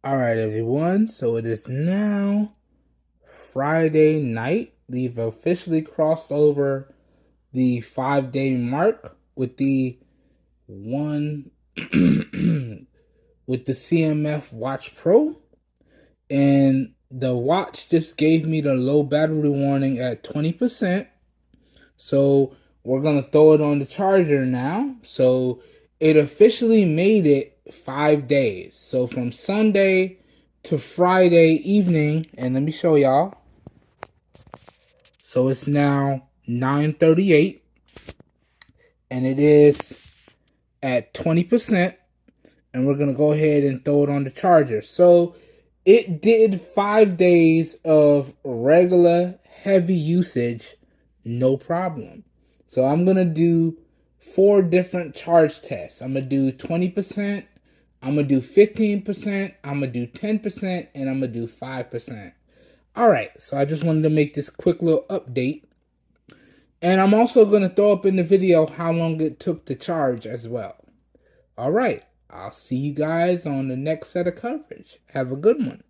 All right, everyone. So it is now Friday night. We've officially crossed over the 5 day mark with the one with the CMF Watch Pro. And the watch just gave me the low battery warning at 20%. So we're going to throw it on the charger now. So it officially made it 5 days. So from Sunday to Friday evening, and let me show y'all. So it's now 9:38 and it is at 20%, and we're going to go ahead and throw it on the charger. So it did 5 days of regular heavy usage, no problem. So I'm going to do 4 different charge tests. I'm going to do 20%, I'm going to do 15%, I'm going to do 10%, and I'm going to do 5%. All right, so I just wanted to make this quick little update. And I'm also going to throw up in the video how long it took to charge as well. All right, I'll see you guys on the next set of coverage. Have a good one.